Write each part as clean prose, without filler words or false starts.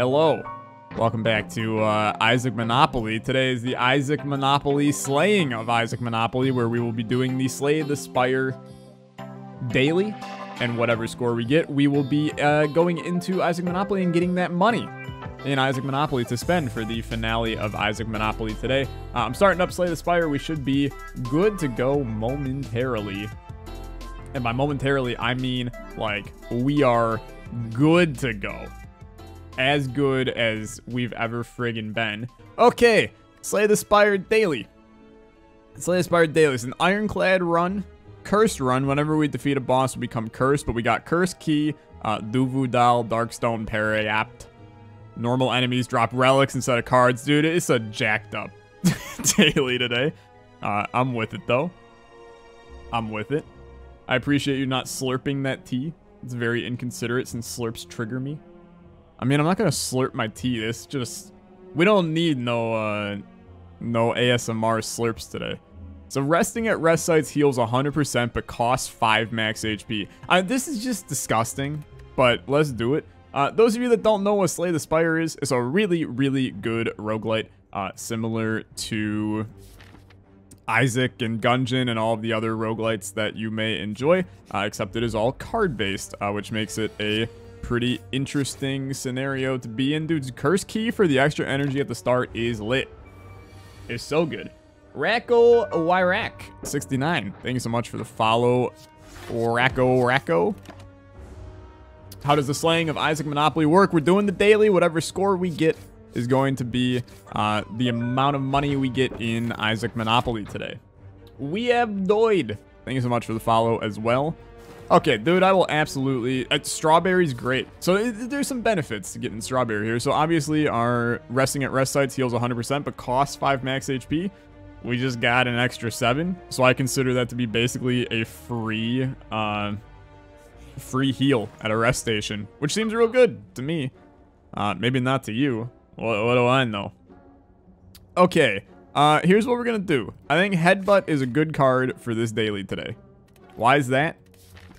Hello. Welcome back to Isaac Monopoly. Today is the Isaac Monopoly slaying of Isaac Monopoly, where we will be doing the Slay the Spire daily. And whatever score we get, we will be going into Isaac Monopoly and getting that money in Isaac Monopoly to spend for the finale of Isaac Monopoly today. I'm starting up Slay the Spire. We should be good to go momentarily. And by momentarily, I mean, like, we are good to go. As good as we've ever friggin' been. Okay, Slay the Spire daily. Slay the Spire daily is an ironclad run, cursed run. Whenever we defeat a boss, we become cursed, but we got Cursed Key, Duvu Dal, Darkstone, Parayapt. Normal enemies drop relics instead of cards. Dude, it's a jacked up daily today. I'm with it, though. I'm with it. I appreciate you not slurping that tea. It's very inconsiderate since slurps trigger me. I mean, I'm not gonna slurp my tea. This just... We don't need no ASMR slurps today. So resting at rest sites heals 100%, but costs 5 max HP. This is just disgusting, but let's do it. Those of you that don't know what Slay the Spire is, it's a really, really good roguelite, similar to Isaac and Gungeon and all of the other roguelites that you may enjoy, except it is all card-based, which makes it a pretty interesting scenario to be in. Dude's Curse Key for the extra energy at the start is lit. It's so good. Racco Wyrak 69. Thank you so much for the follow, Racco. How does the slaying of Isaac Monopoly work? We're doing the daily. Whatever score we get is going to be the amount of money we get in Isaac Monopoly today. We have Doid. Thank you so much for the follow as well. Okay, dude, I will absolutely... Strawberry's great. So there's some benefits to getting Strawberry here. So obviously our resting at rest sites heals 100%, but costs 5 max HP. We just got an extra 7. So I consider that to be basically a free heal at a rest station, which seems real good to me. Maybe not to you. What do I know? Okay, here's what we're gonna do. I think Headbutt is a good card for this daily today. Why is that?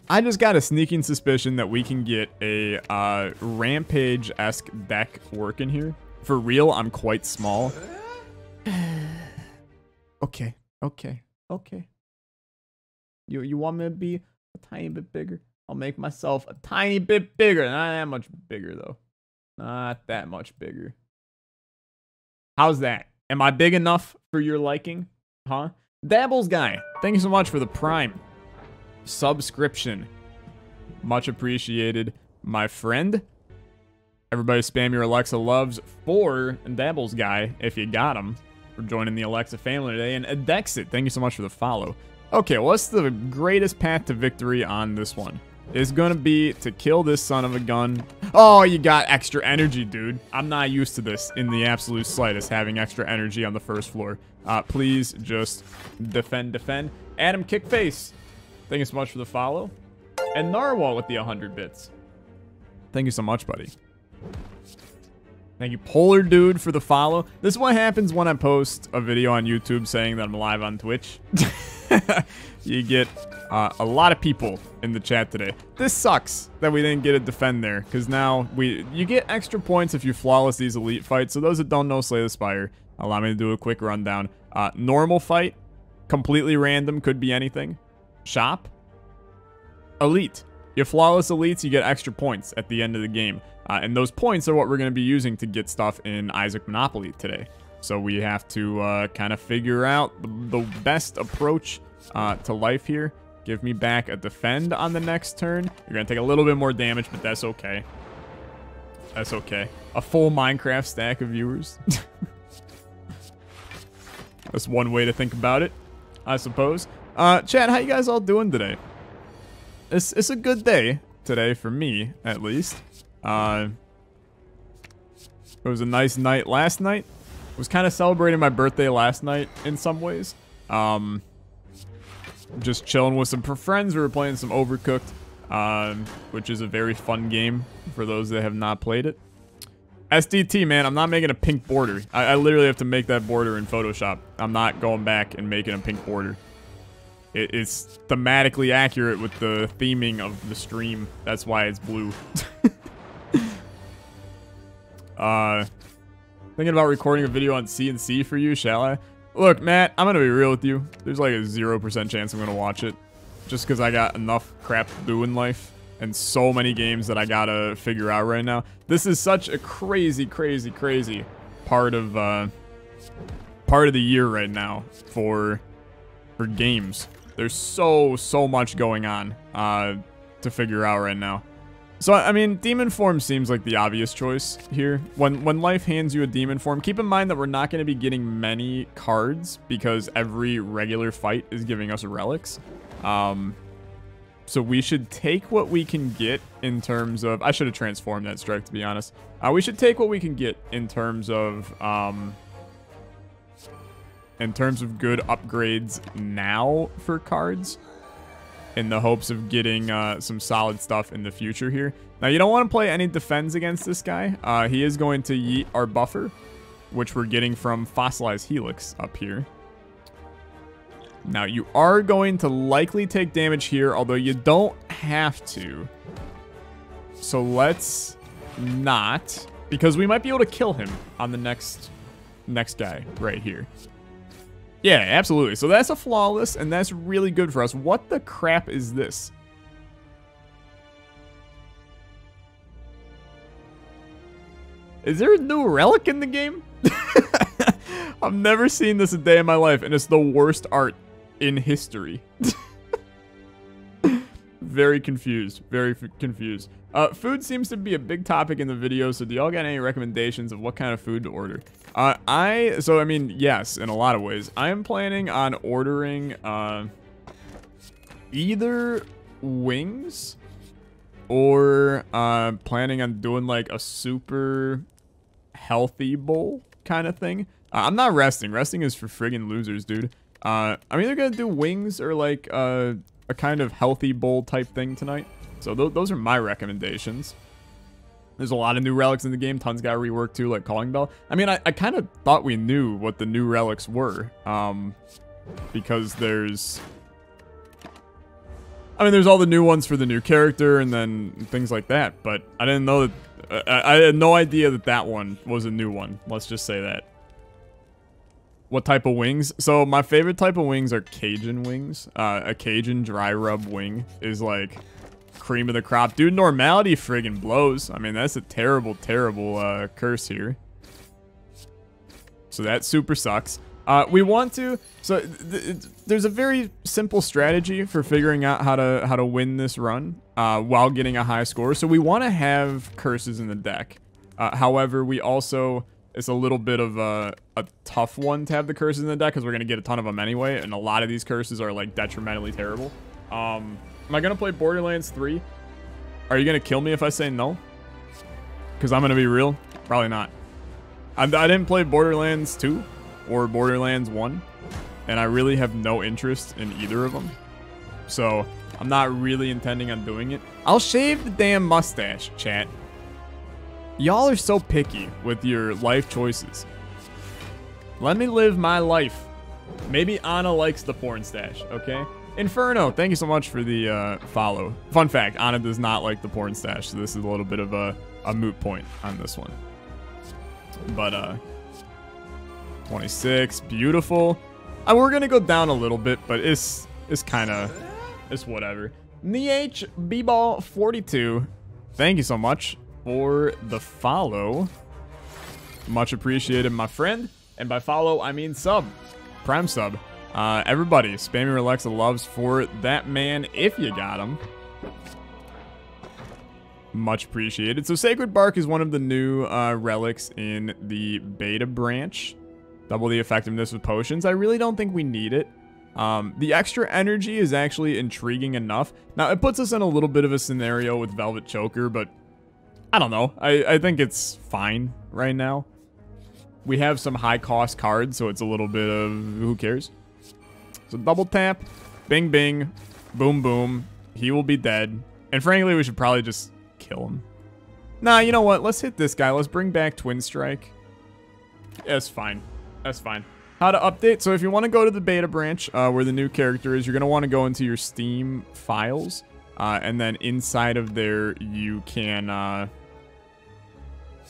I just got a sneaking suspicion that we can get a Rampage-esque deck working here. For real, I'm quite small. Okay. You want me to be a tiny bit bigger? I'll make myself a tiny bit bigger. Not that much bigger, though. Not that much bigger. How's that? Am I big enough for your liking? Huh? Dabbles Guy, thank you so much for the Prime subscription. Much appreciated, my friend. Everybody spam your Alexa loves for Dabbles Guy if you got him for joining the Alexa family today. And Adexit, thank you so much for the follow. Okay, what's the greatest path to victory on this one? It's gonna be to kill this son of a gun. Oh, you got extra energy, dude. I'm not used to this in the absolute slightest, having extra energy on the first floor. Please just defend. Adam Kickface, thank you so much for the follow. And Narwhal with the 100 bits. Thank you so much, buddy. Thank you, Polar Dude, for the follow. This is what happens when I post a video on YouTube saying that I'm live on Twitch. You get a lot of people in the chat today. This sucks that we didn't get a defend there, because now you get extra points if you flawless these elite fights. So those that don't know Slay the Spire, allow me to do a quick rundown. Normal fight, completely random, could be anything. Shop, elite. You flawless elites, you get extra points at the end of the game. And those points are what we're going to be using to get stuff in Isaac Monopoly today. So we have to kind of figure out the best approach to life here. Give me back a defend on the next turn. You're going to take a little bit more damage, but that's okay. That's okay. A full Minecraft stack of viewers. That's one way to think about it, I suppose. Chat, how you guys all doing today? It's a good day today for me, at least. It was a nice night last night. Was kind of celebrating my birthday last night in some ways. Just chilling with some friends. We were playing some Overcooked, which is a very fun game for those that have not played it. SDT, man, I'm not making a pink border. I literally have to make that border in Photoshop. I'm not going back and making a pink border. It's thematically accurate with the theming of the stream. That's why it's blue. Thinking about recording a video on CNC for you, shall I? Look, Matt, I'm gonna be real with you. There's like a 0% chance I'm gonna watch it. Just because I got enough crap to do in life. And so many games that I gotta figure out right now. This is such a crazy, crazy, crazy part of the year right now for games. There's so much going on to figure out right now. So, I mean, demon form seems like the obvious choice here. When life hands you a demon form, keep in mind that we're not going to be getting many cards because every regular fight is giving us relics. So we should take what we can get in terms of... I should have transformed that strike, to be honest. We should take what we can get in terms of good upgrades now for cards, in the hopes of getting some solid stuff in the future here. Now, you don't want to play any defense against this guy. He is going to yeet our buffer, which we're getting from Fossilized Helix up here. Now, you are going to likely take damage here, although you don't have to. So let's not, because we might be able to kill him on the next guy right here. Yeah, absolutely. So that's a flawless, and that's really good for us. What the crap is this? Is there a new relic in the game? I've never seen this a day in my life, and it's the worst art in history. Very confused. Very confused. Food seems to be a big topic in the video, so do y'all got any recommendations of what kind of food to order? So I mean, yes, in a lot of ways. I am planning on ordering either wings or planning on doing like a super healthy bowl kind of thing. I'm not resting. Resting is for friggin' losers, dude. I'm either gonna do wings or like a kind of healthy bowl type thing tonight. So those are my recommendations. There's a lot of new relics in the game. Tons got reworked too, like Calling Bell. I mean, I kind of thought we knew what the new relics were. Because there's all the new ones for the new character and then things like that. But I didn't know that... I had no idea that one was a new one. Let's just say that. What type of wings? So my favorite type of wings are Cajun wings. A Cajun dry rub wing is like cream of the crop. Dude, normality friggin' blows. I mean, that's a terrible, terrible curse here. So that super sucks. We want to... So there's a very simple strategy for figuring out how to win this run while getting a high score. So we want to have curses in the deck. However, we also... It's a little bit of a tough one to have the curses in the deck because we're going to get a ton of them anyway. And a lot of these curses are like detrimentally terrible. Am I going to play Borderlands 3? Are you going to kill me if I say no? Because I'm going to be real. Probably not. I didn't play Borderlands 2 or Borderlands 1. And I really have no interest in either of them. So I'm not really intending on doing it. I'll shave the damn mustache, chat. Y'all are so picky with your life choices. Let me live my life. Maybe Anna likes the porn stash, okay? Inferno, thank you so much for the follow. Fun fact, Anna does not like the porn stash, so this is a little bit of a moot point on this one. But, 26, beautiful. We're going to go down a little bit, but it's kind of... It's whatever. Nieh B-Ball 42, thank you so much for the follow. Much appreciated, my friend. And by follow, I mean sub. Prime sub. Everybody, Spammy Olexa loves for that man if you got him. Much appreciated. So Sacred Bark is one of the new relics in the beta branch. Double the effectiveness with potions. I really don't think we need it. The extra energy is actually intriguing enough. Now, it puts us in a little bit of a scenario with Velvet Choker, but I don't know. I think it's fine right now. We have some high-cost cards, so it's a little bit of who cares. So double tap, bing, bing, boom, boom. He will be dead. And frankly, we should probably just kill him. Nah, you know what? Let's hit this guy. Let's bring back Twin Strike. Yeah, that's fine. That's fine. How to update? So if you want to go to the beta branch where the new character is, you're going to want to go into your Steam files. And then inside of there, you can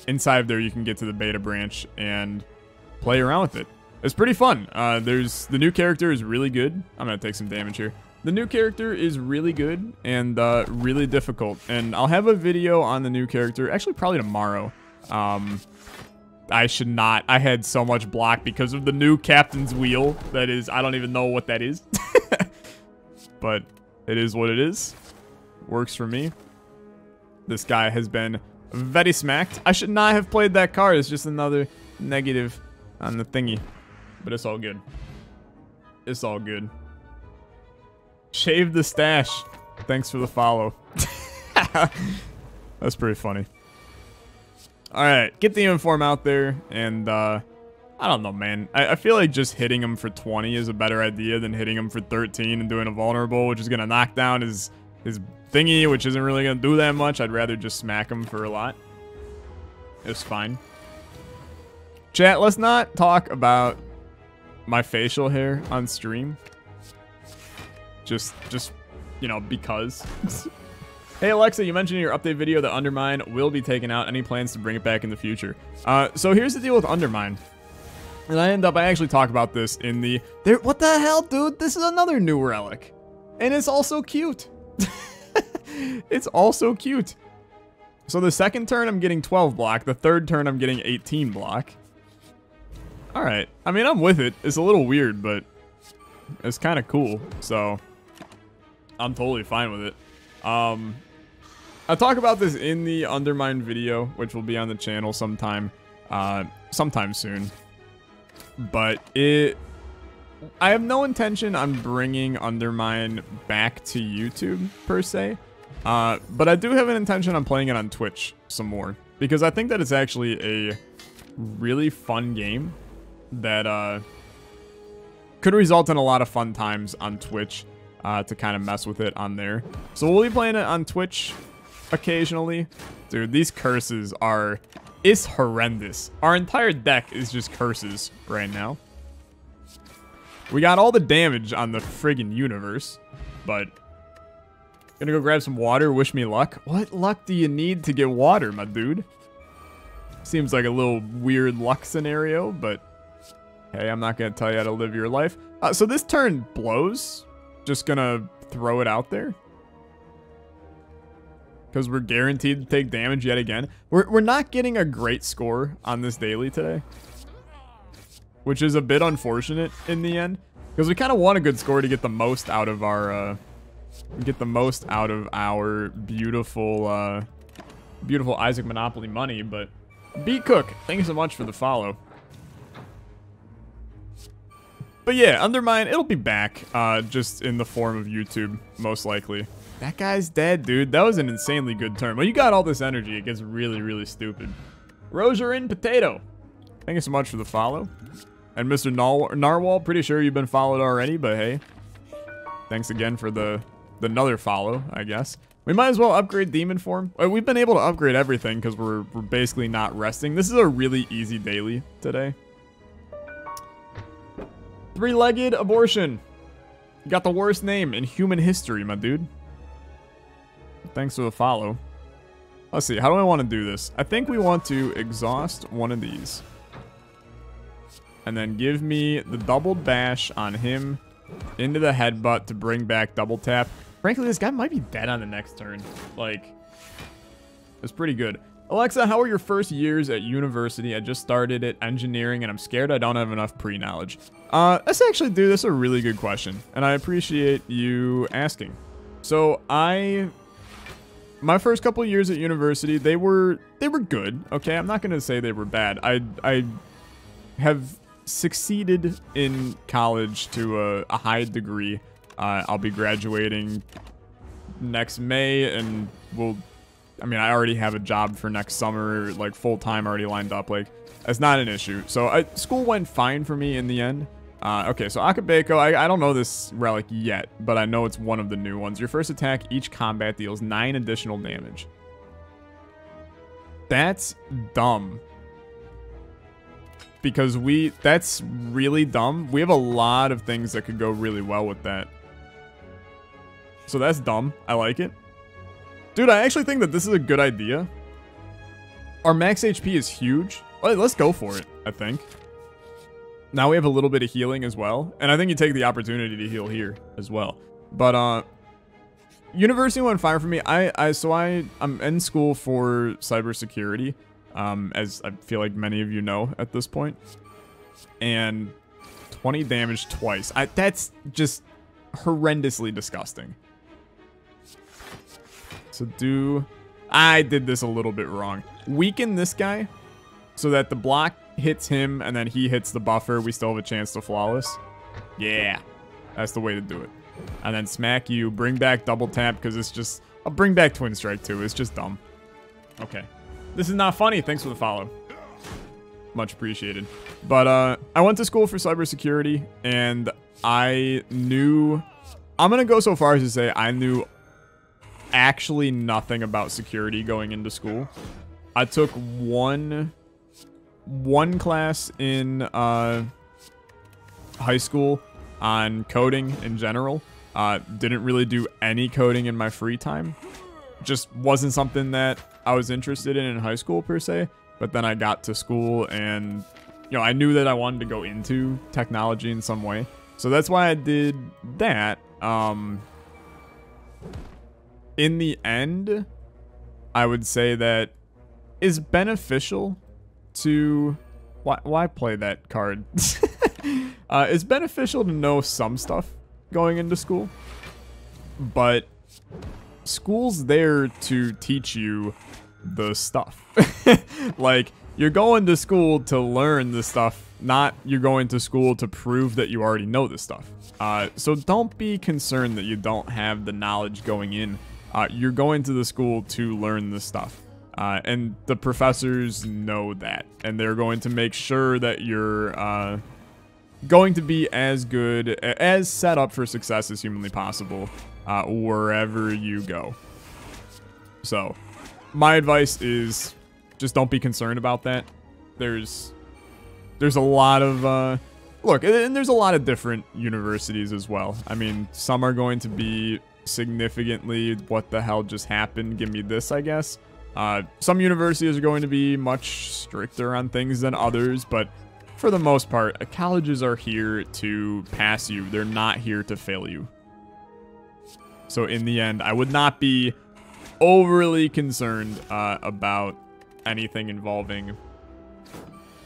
inside of there, you can get to the beta branch and play around with it. It's pretty fun. The new character is really good. I'm going to take some damage here. The new character is really good and really difficult. And I'll have a video on the new character, actually probably tomorrow. I should not. I had so much block because of the new captain's wheel. That is, I don't even know what that is. But it is what it is. Works for me. This guy has been very smacked. I should not have played that card. It's just another negative on the thingy. But it's all good. It's all good. Shave the stash. Thanks for the follow. That's pretty funny. Alright, get the inform out there, and, I don't know, man. I feel like just hitting him for 20 is a better idea than hitting him for 13 and doing a vulnerable, which is going to knock down his thingy, which isn't really going to do that much. I'd rather just smack him for a lot. It's fine. Chat, let's not talk about my facial hair on stream. Just you know, because... Hey Alexa, you mentioned in your update video that Undermine will be taken out. Any plans to bring it back in the future? So here's the deal with Undermine. And I actually talk about this in the... What the hell, dude? This is another new relic. And it's also cute. It's also cute. So the second turn, I'm getting 12 block. The third turn, I'm getting 18 block. Alright. I mean, I'm with it. It's a little weird, but it's kind of cool. So I'm totally fine with it. I'll talk about this in the Undermine video, which will be on the channel sometime soon. But I have no intention on bringing Undermine back to YouTube, per se. But I do have an intention on playing it on Twitch some more. Because I think that it's actually a really fun game that could result in a lot of fun times on Twitch to kind of mess with it on there. So we'll be playing it on Twitch occasionally. Dude, these curses are... It's horrendous. Our entire deck is just curses right now. We got all the damage on the friggin' universe, but... Gonna go grab some water, wish me luck. What luck do you need to get water, my dude? Seems like a little weird luck scenario, but... Hey, I'm not gonna tell you how to live your life. So this turn blows. Just gonna throw it out there. Because we're guaranteed to take damage yet again. We're not getting a great score on this daily today. Which is a bit unfortunate in the end. Because we kind of want a good score to get the most out of our... beautiful, beautiful Isaac Monopoly money. But B Cook, thank you so much for the follow. But yeah, Undermine, it'll be back, just in the form of YouTube, most likely. That guy's dead, dude. That was an insanely good turn. Well, you got all this energy, it gets really, really stupid. Rosarin Potato, thank you so much for the follow. And Mr. Narwhal, pretty sure you've been followed already, but hey. Thanks again for another follow, I guess. We might as well upgrade Demon Form. We've been able to upgrade everything because we're basically not resting. This is a really easy daily today. Three-legged abortion. You got the worst name in human history, my dude. Thanks for the follow. Let's see. How do I want to do this? I think we want to exhaust one of these. And then give me the double bash on him into the headbutt to bring back double tap. Frankly, this guy might be dead on the next turn. Like, it's pretty good. Alexa, how are your first years at university? I just started at engineering, and I'm scared I don't have enough pre-knowledge. That's actually, dude, that's a really good question, and I appreciate you asking. So, my first couple of years at university, they were good, okay? I'm not going to say they were bad. I have succeeded in college to a high degree. I'll be graduating next May, and I mean, I already have a job for next summer, like full-time already lined up. Like, that's not an issue. So school went fine for me in the end. Okay, so Akabeko, I don't know this relic yet, but I know it's one of the new ones. Your first attack, each combat deals 9 additional damage. That's dumb. Because that's really dumb. We have a lot of things that could go really well with that. So that's dumb. I like it. Dude, I actually think that this is a good idea. Our max HP is huge. Let's go for it, I think. Now we have a little bit of healing as well. And I think you take the opportunity to heal here as well. But, university went fine for me. I'm in school for cybersecurity, as I feel like many of you know at this point. And 20 damage twice. That's just horrendously disgusting. So I did this a little bit wrong. Weaken this guy so that the block hits him and then he hits the buffer. We still have a chance to flawless. Yeah, that's the way to do it. And then smack you, bring back double tap because it's just... I'll bring back twin strike too. It's just dumb. Okay. This is not funny. Thanks for the follow. Much appreciated. But I went to school for cybersecurity and I knew... I'm going to go so far as to say I knew actually nothing about security going into school. I took one class in high school on coding in general. Didn't really do any coding in my free time. Just wasn't something that I was interested in high school per se. But then I got to school and, you know, I knew that I wanted to go into technology in some way. So that's why I did that. In the end, I would say that is beneficial to... Why play that card? It's beneficial to know some stuff going into school. But school's there to teach you the stuff. Like, you're going to school to learn the stuff, not you're going to school to prove that you already know this stuff. So don't be concerned that you don't have the knowledge going in. You're going to the school to learn this stuff. And the professors know that. And they're going to make sure that you're going to be as good, as set up for success as humanly possible wherever you go. So, my advice is just don't be concerned about that. There's a lot of... look, and there's a lot of different universities as well. I mean, some are going to be significantly what the hell just happened, give me this, I guess. Some universities are going to be much stricter on things than others, but for the most part, colleges are here to pass you. They're not here to fail you. So in the end, I would not be overly concerned about anything involving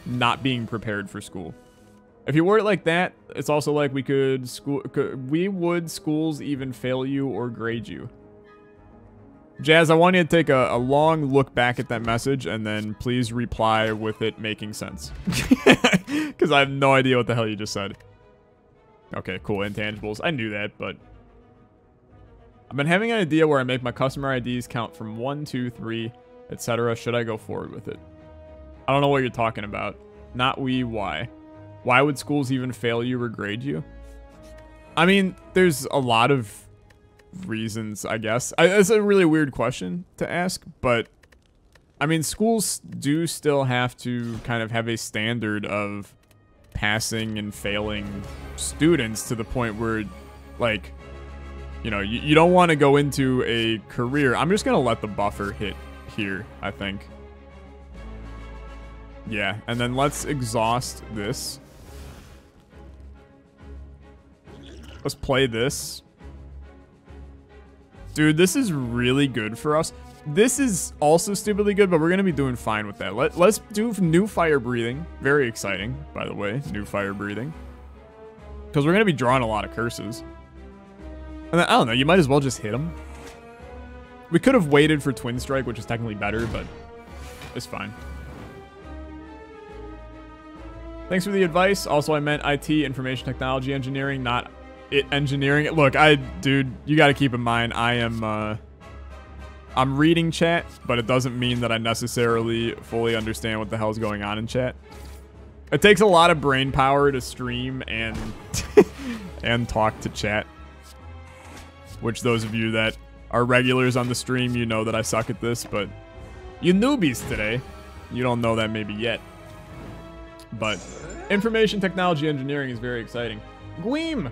not being prepared for school. If you word it like that, it's also like would schools even fail you or grade you? Jazz, I want you to take a long look back at that message and then please reply with it making sense. Because I have no idea what the hell you just said. Okay, cool, intangibles. I knew that, but... I've been having an idea where I make my customer IDs count from 1, 2, 3, etc. Should I go forward with it? I don't know what you're talking about. Not why. Why would schools even fail you or grade you? I mean, there's a lot of reasons, I guess. It's a really weird question to ask, but I mean, schools do still have to kind of have a standard of passing and failing students to the point where, like, you know, you don't want to go into a career. I'm just going to let the buffer hit here, I think. Yeah, and then let's exhaust this. Let's play this. Dude, this is really good for us. This is also stupidly good, but we're going to be doing fine with that. Let's do new fire breathing. Very exciting, by the way, new fire breathing. Because we're going to be drawing a lot of curses. And then, I don't know, you might as well just hit them. We could have waited for Twin Strike, which is technically better, but it's fine. Thanks for the advice. Also, I meant IT, information technology engineering, not engineering. Look, dude, you got to keep in mind, I'm reading chat, but it doesn't mean that I necessarily fully understand what the hell's going on in chat. It takes a lot of brain power to stream and and talk to chat. Which those of you that are regulars on the stream, you know that I suck at this, but you newbies today, you don't know that maybe yet. But information technology engineering is very exciting. Gleam!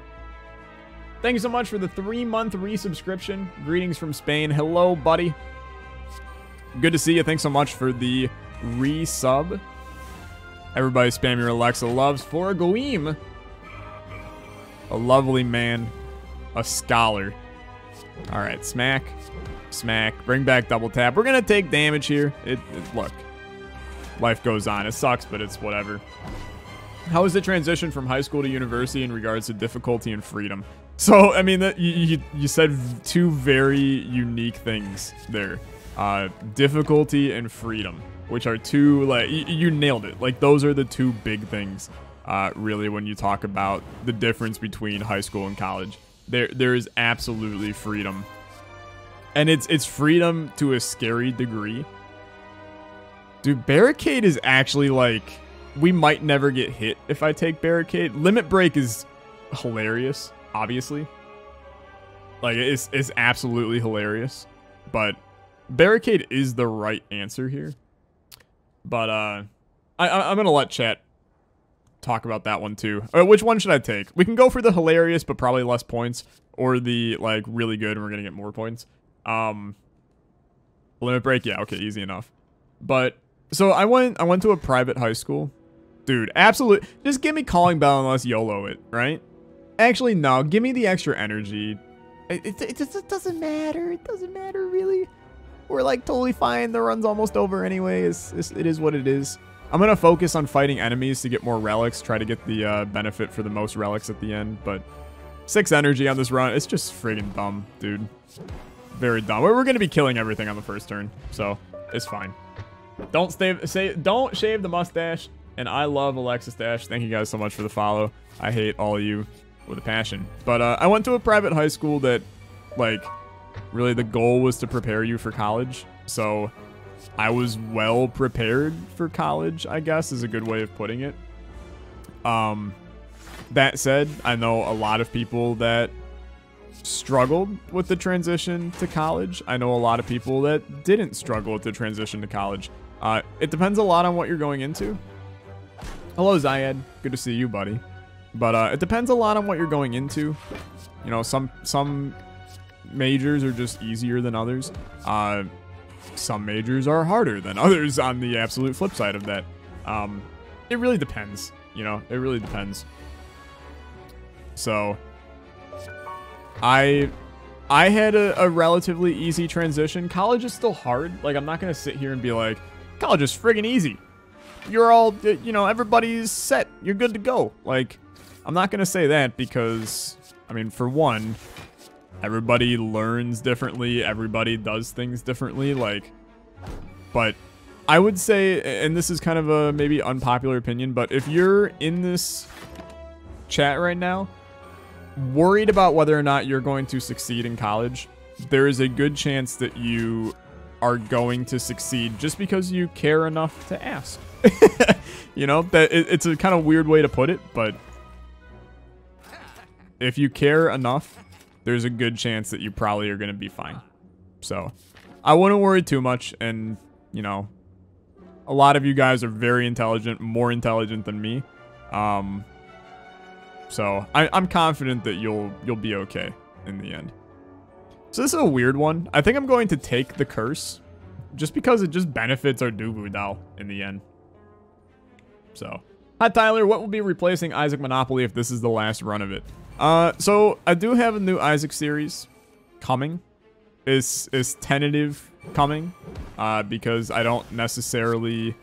Thank you so much for the 3-month resubscription. Greetings from Spain. Hello, buddy. Good to see you. Thanks so much for the resub. Everybody spam your Alexa loves for a Gleam. A lovely man. A scholar. Alright, smack. Smack. Bring back double tap. We're going to take damage here. Look. Life goes on. It sucks, but it's whatever. How is the transition from high school to university in regards to difficulty and freedom? So, I mean, you said two very unique things there. Difficulty and freedom, which are two, like, you nailed it. Like, those are the two big things, really, when you talk about the difference between high school and college. There is absolutely freedom. And it's freedom to a scary degree. Dude, Barricade is actually, like, we might never get hit if I take Barricade. Limit Break is hilarious, obviously. Like, it's absolutely hilarious. But Barricade is the right answer here. But, I'm going to let chat talk about that one, too. Which one should I take? We can go for the hilarious, but probably less points. Or the, like, really good, and we're going to get more points. Limit Break, yeah, okay, easy enough. But, so I went to a private high school. Dude, absolutely. Just give me Calling Bell and let's YOLO it, right? Actually, no. Give me the extra energy. It just doesn't matter. It doesn't matter, really. We're, like, totally fine. The run's almost over anyway. It is what it is. I'm going to focus on fighting enemies to get more relics. Try to get the benefit for the most relics at the end. But 6 energy on this run. It's just friggin' dumb, dude. Very dumb. We're going to be killing everything on the first turn. So, it's fine. Don't shave the mustache. And I love Alexis Dash. Thank you guys so much for the follow. I hate all of you with a passion. But I went to a private high school that, like, really the goal was to prepare you for college. So I was well prepared for college, I guess, is a good way of putting it. That said, I know a lot of people that struggled with the transition to college. I know a lot of people that didn't struggle with the transition to college. It depends a lot on what you're going into. Hello, Zayed. Good to see you, buddy. But it depends a lot on what you're going into. You know, some majors are just easier than others. Some majors are harder than others on the absolute flip side of that. It really depends. You know, it really depends. So, I had a relatively easy transition. College is still hard. Like, I'm not going to sit here and be like, college is friggin' easy. You're all, you know, everybody's set. You're good to go. Like, I'm not going to say that because, I mean, for one, everybody learns differently. Everybody does things differently. Like, but I would say, and this is kind of a maybe unpopular opinion, but if you're in this chat right now, worried about whether or not you're going to succeed in college, there is a good chance that you are going to succeed just because you care enough to ask. You know, that it's a kind of weird way to put it, but if you care enough, there's a good chance that you probably are going to be fine. So I wouldn't worry too much. And, you know, a lot of you guys are very intelligent, more intelligent than me. So I'm confident that you'll be okay in the end. So this is a weird one. I think I'm going to take the curse just because it just benefits our Dubu Dao in the end. So, hi Tyler, what will be replacing Isaac Monopoly if this is the last run of it? So I do have a new Isaac series coming. Is tentative coming, because I don't necessarily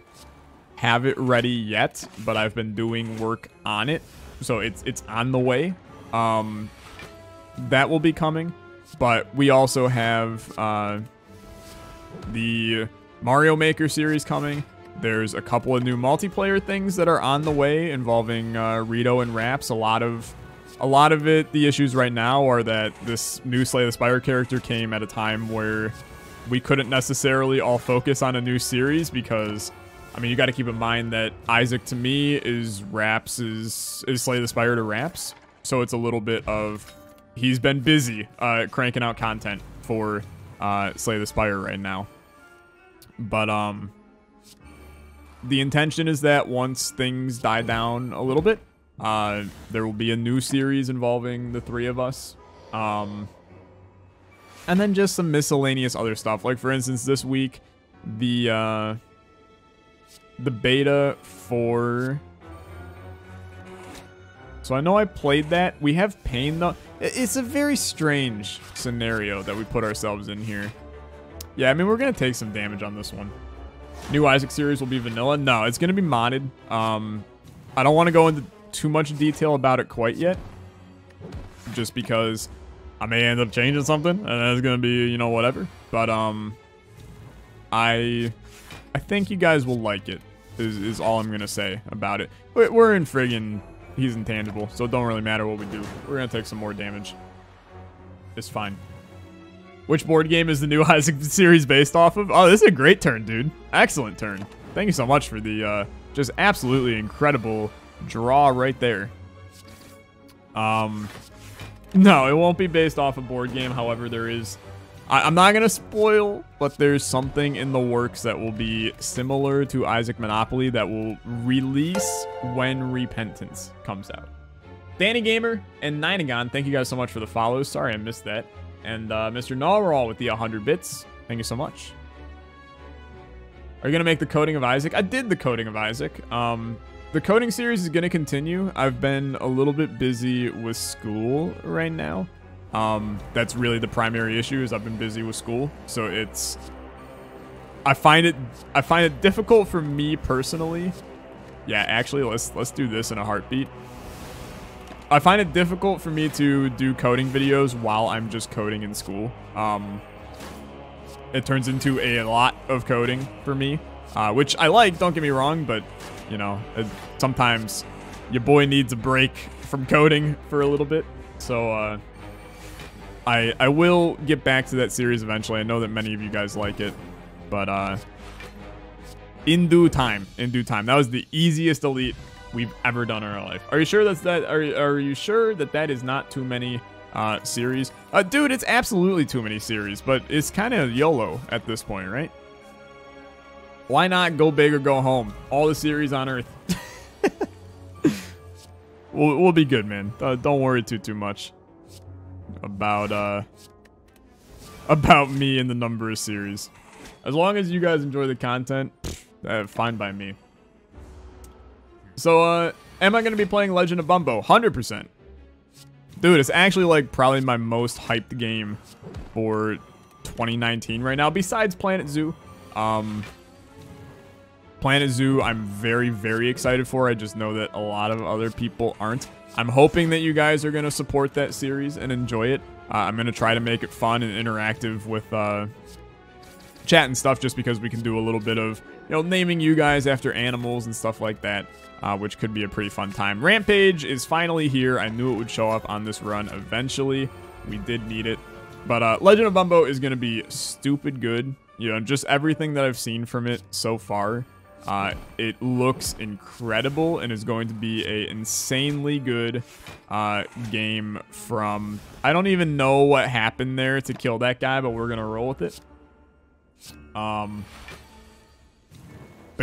have it ready yet, but I've been doing work on it, so it's on the way. That will be coming, but we also have the Mario Maker series coming. There's a couple of new multiplayer things that are on the way involving Rito and Raps. A lot of it, the issues right now are that this new Slay the Spire character came at a time where we couldn't necessarily all focus on a new series because, I mean, you got to keep in mind that Isaac to me is Raps is Slay the Spire to Raps. So it's a little bit of, he's been busy cranking out content for Slay the Spire right now. But the intention is that once things die down a little bit, there will be a new series involving the three of us. And then just some miscellaneous other stuff. Like, for instance, this week, the the beta for... So I know I played that. We have pain, though. It's a very strange scenario that we put ourselves in here. Yeah, I mean, we're going to take some damage on this one. New Isaac series will be vanilla. No, it's going to be modded. I don't want to go into too much detail about it quite yet. Just because I may end up changing something, and it's going to be, you know, whatever. But, I think you guys will like it, is all I'm going to say about it. We're in friggin'... He's intangible, so it don't really matter what we do. We're going to take some more damage. It's fine. Which board game is the new Isaac series based off of? Oh, this is a great turn, dude. Excellent turn. Thank you so much for the just absolutely incredible draw right there. No, it won't be based off a board game. However, there is... I'm not going to spoil, but there's something in the works that will be similar to Isaac Monopoly that will release when Repentance comes out. Danny Gamer and Ninegon, thank you guys so much for the follows. Sorry I missed that. And Mr. Nalral with the 100 bits. Thank you so much. Are you going to make the coding of Isaac? I did the coding of Isaac. The coding series is going to continue. I've been a little bit busy with school right now. That's really the primary issue, is I've been busy with school. So it's... I find it difficult for me personally. Yeah, actually, let's do this in a heartbeat. I find it difficult for me to do coding videos while I'm just coding in school. It turns into a lot of coding for me, which I like, don't get me wrong, but, you know, sometimes your boy needs a break from coding for a little bit. So, I will get back to that series eventually. I know that many of you guys like it, but in due time. That was the easiest elite we've ever done in our life. Are you sure that's that? Are you sure that that is not too many series? Dude, it's absolutely too many series, but it's kind of YOLO at this point, right? Why not go big or go home? All the series on Earth. We'll be good, man. Don't worry too much about me and the number of series. As long as you guys enjoy the content, fine by me. So, am I going to be playing Legend of Bumbo? 100%. Dude, it's actually, like, probably my most hyped game for 2019 right now, besides Planet Zoo. Planet Zoo, I'm very, very excited for. I just know that a lot of other people aren't. I'm hoping that you guys are going to support that series and enjoy it. I'm going to try to make it fun and interactive with chat and stuff, just because we can do a little bit of, you know, naming you guys after animals and stuff like that, which could be a pretty fun time. Rampage is finally here. I knew it would show up on this run eventually. We did need it. But Legend of Bumbo is going to be stupid good. You know, just everything that I've seen from it so far. It looks incredible and is going to be a insanely good game from... I don't even know what happened there to kill that guy, but we're going to roll with it. But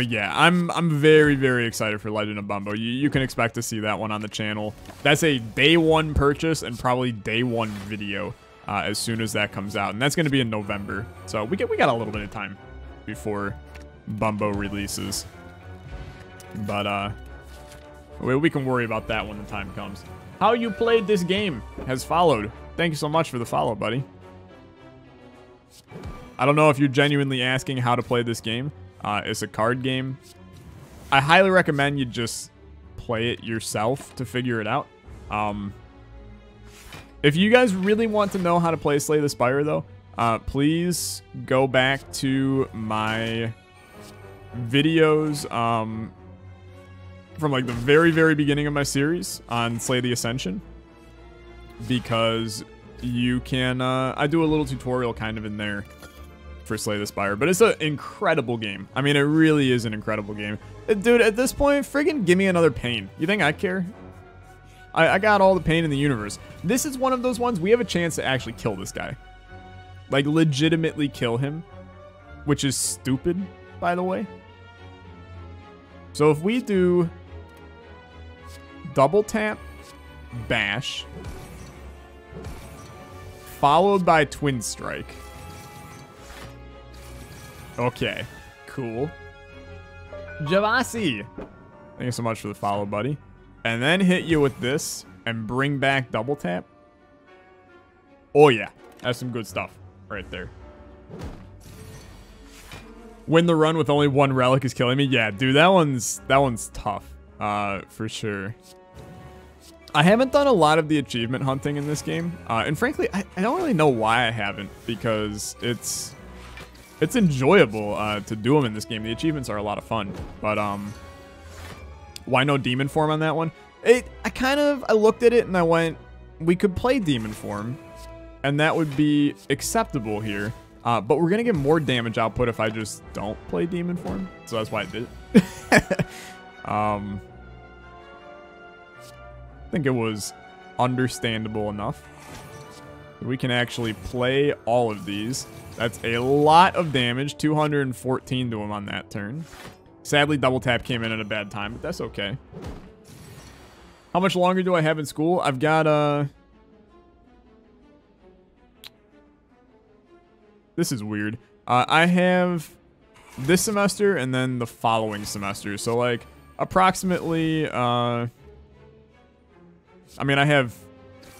yeah, I'm very, very excited for Legend of Bumbo. You can expect to see that one on the channel. That's a day one purchase and probably day one video as soon as that comes out. And that's going to be in November. So we got a little bit of time before Bumbo releases. But we can worry about that when the time comes. How you played this game has followed. Thank you so much for the follow, buddy. I don't know if you're genuinely asking how to play this game. It's a card game. I highly recommend you just play it yourself to figure it out. If you guys really want to know how to play Slay the Spire, though, please go back to my videos from like the very, very beginning of my series on Slay the Ascension, because you can, I do a little tutorial kind of in there for Slay the Spire, but it's an incredible game. I mean, it really is an incredible game. Dude, at this point, friggin' give me another pain. You think I care? I got all the pain in the universe. This is one of those ones, we have a chance to actually kill this guy. Like, legitimately kill him, which is stupid, by the way. So if we do double tap, bash, followed by twin strike. Okay, cool. Javasi. Thank you so much for the follow, buddy. And then hit you with this and bring back double tap. Oh, yeah. That's some good stuff right there. Win the run with only one relic is killing me. Yeah, dude, that one's tough. For sure. I haven't done a lot of the achievement hunting in this game. And frankly, I don't really know why I haven't, because it's enjoyable to do them in this game. The achievements are a lot of fun. But why no demon form on that one? I looked at it and I went, we could play demon form, and that would be acceptable here. But we're gonna get more damage output if I just don't play demon form. So that's why I did it. I think it was understandable enough. We can actually play all of these. That's a lot of damage, 214 to him on that turn. Sadly, double tap came in at a bad time, but that's okay. How much longer do I have in school? I've got, this is weird. I have this semester and then the following semester. So, like, approximately, I mean, I have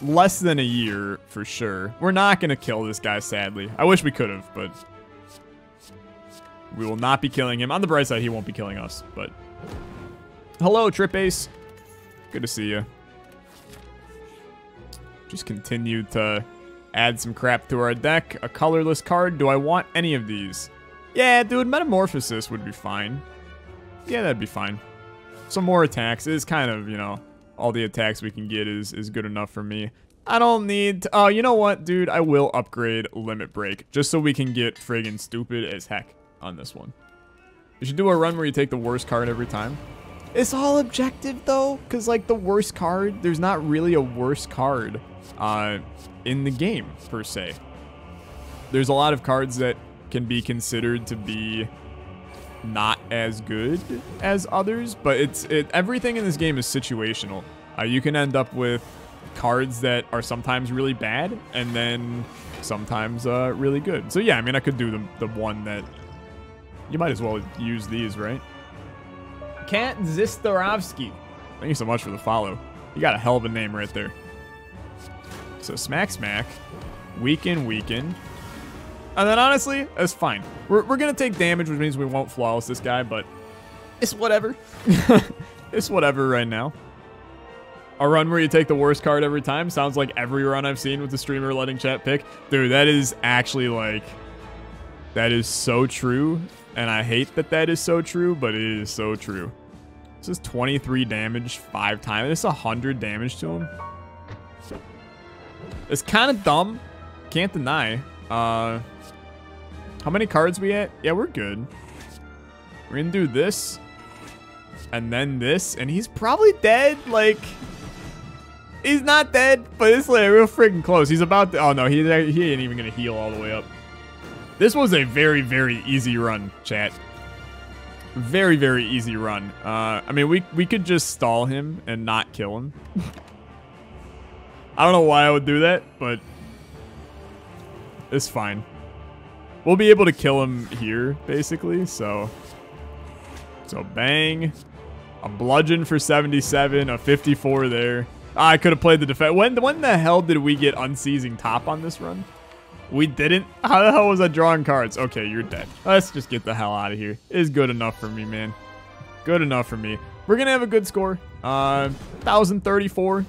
less than a year for sure. We're not going to kill this guy, sadly. I wish we could have, but we will not be killing him. On the bright side, he won't be killing us, but... Hello, Trip Ace. Good to see you. Just continue to add some crap to our deck. A colorless card. Do I want any of these? Yeah, dude, Metamorphosis would be fine. Yeah, that'd be fine. Some more attacks is kind of, you know... All the attacks we can get is good enough for me. I don't need to, oh, you know what, dude? I will upgrade Limit Break just so we can get friggin' stupid as heck on this one. You should do a run where you take the worst card every time. It's all objective, though, because, like, the worst card, there's not really a worst card in the game, per se. There's a lot of cards that can be considered to be not as good as others, but everything in this game is situational. You can end up with cards that are sometimes really bad and then sometimes really good. So yeah, I mean, I could do the one that you might as well use these, right? Kat Zistorovsky, thank you so much for the follow. You got a hell of a name right there. So smack, weaken. And then, honestly, that's fine. We're going to take damage, which means we won't flawless this guy, but it's whatever. It's whatever right now. A run where you take the worst card every time sounds like every run I've seen with the streamer letting chat pick. Dude, that is actually, like, that is so true. And I hate that that is so true, but it is so true. This is 23 damage 5 times. It's 100 damage to him. It's kind of dumb. Can't deny. How many cards we at? Yeah, we're good. We're gonna do this. And then this. And he's probably dead. Like, he's not dead, but it's like real freaking close. He's about to... Oh, no. He ain't even gonna heal all the way up. This was a very, very easy run, chat. Very, very easy run. I mean, we could just stall him and not kill him. I don't know why I would do that, but... It's fine. We'll be able to kill him here, basically, so bang. A bludgeon for 77, a 54 there. I could have played the defense. When the hell did we get unseizing top on this run? We didn't? How the hell was I drawing cards? Okay, you're dead. Let's just get the hell out of here. It's good enough for me, man. Good enough for me. We're going to have a good score. 1,034.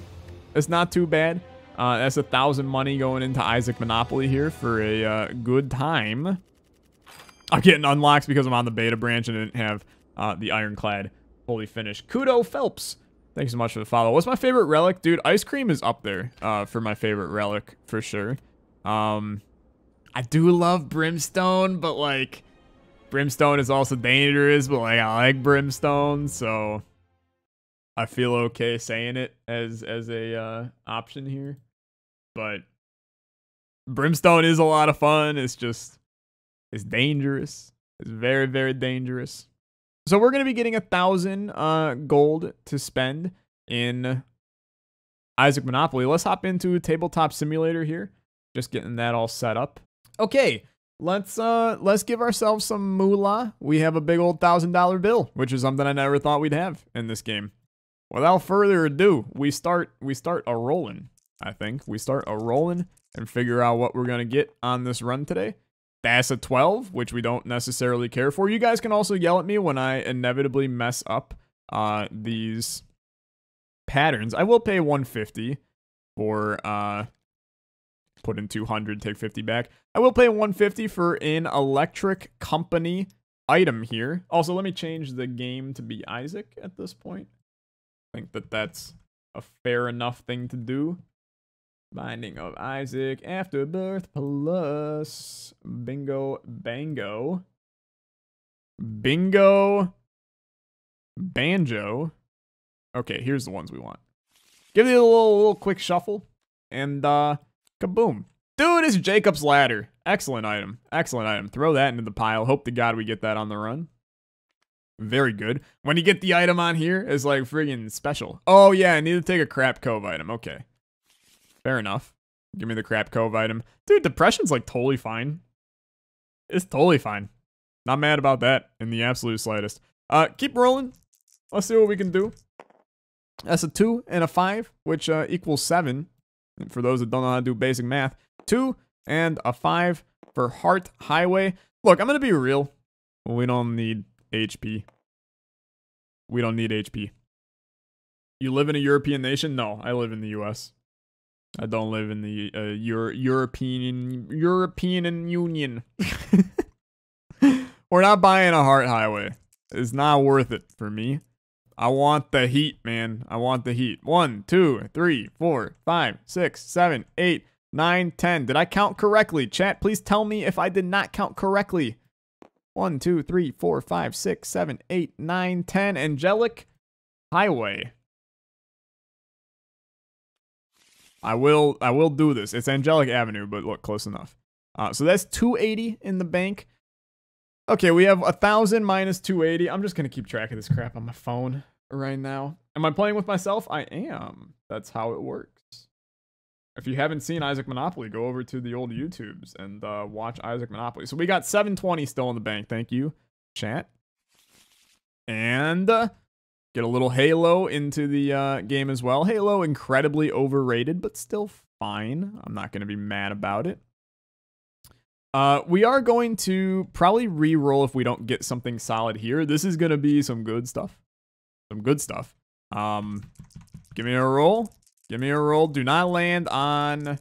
It's not too bad. That's 1,000 money going into Isaac Monopoly here for a good time. I'm getting unlocks because I'm on the beta branch and I didn't have the ironclad fully finished. Kudo Phelps. Thanks so much for the follow. What's my favorite relic? Dude, ice cream is up there for my favorite relic for sure. I do love brimstone, but like brimstone is also dangerous, but like I like brimstone, so I feel okay saying it as a option here. But brimstone is a lot of fun. It's dangerous. It's very, very dangerous. So we're going to be getting 1,000 gold to spend in Isaac Monopoly. Let's hop into Tabletop Simulator here. Just getting that all set up. Okay, let's give ourselves some moolah. We have a big old $1,000 bill, which is something I never thought we'd have in this game. Without further ado, we start a rolling. I think we start a rolling and figure out what we're gonna get on this run today. That's a 12, which we don't necessarily care for. You guys can also yell at me when I inevitably mess up these patterns. I will pay 150 for put in 200, take 50 back. I will pay 150 for an electric company item here. Also, let me change the game to be Isaac at this point. I think that that's a fair enough thing to do. Binding of Isaac after birth plus bingo bango. Bingo banjo. Okay, here's the ones we want. Give it a little quick shuffle and kaboom. Dude, it's Jacob's ladder. Excellent item. Excellent item. Throw that into the pile. Hope to God we get that on the run. Very good. When you get the item on here, it's like friggin' special. Oh yeah, I need to take a crap cove item. Okay. Fair enough. Give me the crap cove item. Dude, depression's like totally fine. It's totally fine. Not mad about that in the absolute slightest. Keep rolling. Let's see what we can do. That's a 2 and a 5, which equals 7. And for those that don't know how to do basic math, 2 and a 5 for Heart Highway. Look, I'm going to be real. We don't need HP. We don't need HP. You live in a European nation? No, I live in the US. I don't live in the European Union. We're not buying a Heart Highway. It's not worth it for me. I want the heat, man. I want the heat. 1, 2, 3, 4, 5, 6, 7, 8, 9, 10. Did I count correctly? Chat, please tell me if I did not count correctly. 1, 2, 3, 4, 5, 6, 7, 8, 9, 10. Angelic Highway. I will do this. It's Angelic Avenue, but look, close enough. So that's 280 in the bank. Okay, we have 1,000 minus 280. I'm just gonna keep track of this crap on my phone right now. Am I playing with myself? I am. That's how it works. If you haven't seen Isaac Monopoly, go over to the old YouTubes and watch Isaac Monopoly. So we got 720 still in the bank. Thank you, chat. And get a little Halo into the game as well. Halo, incredibly overrated, but still fine. I'm not going to be mad about it. We are going to probably re-roll if we don't get something solid here. This is going to be some good stuff. Some good stuff. Give me a roll. Give me a roll. Do not land on